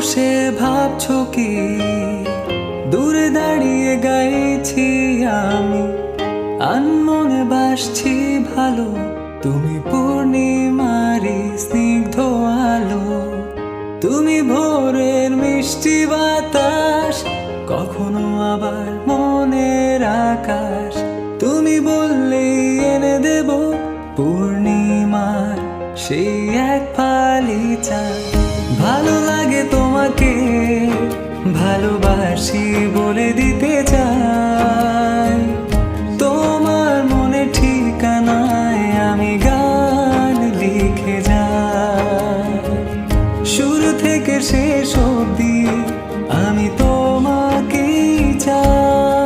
বসে ভাবছো কি দূরে দাঁড়িয়ে গাইছি আমি আনমনে বাসছি ভালো তুমি পূর্ণিমারি স্নিগ্ধ আলো তুমি ভোরের মিষ্টি বাতাস কখনো আবার মনের আকাশ তুমি বললেই এনে দেব পূর্ণিমার সেই এক ফালি চাঁদ ভালো লাগে তোমাকে ভালোবাসি বলে দিতে চাই তোমার মনে ঠিকানায় আমি গান লিখে যাই শুরু থেকে শেষ অবধি আমি তোমাকেই চাই।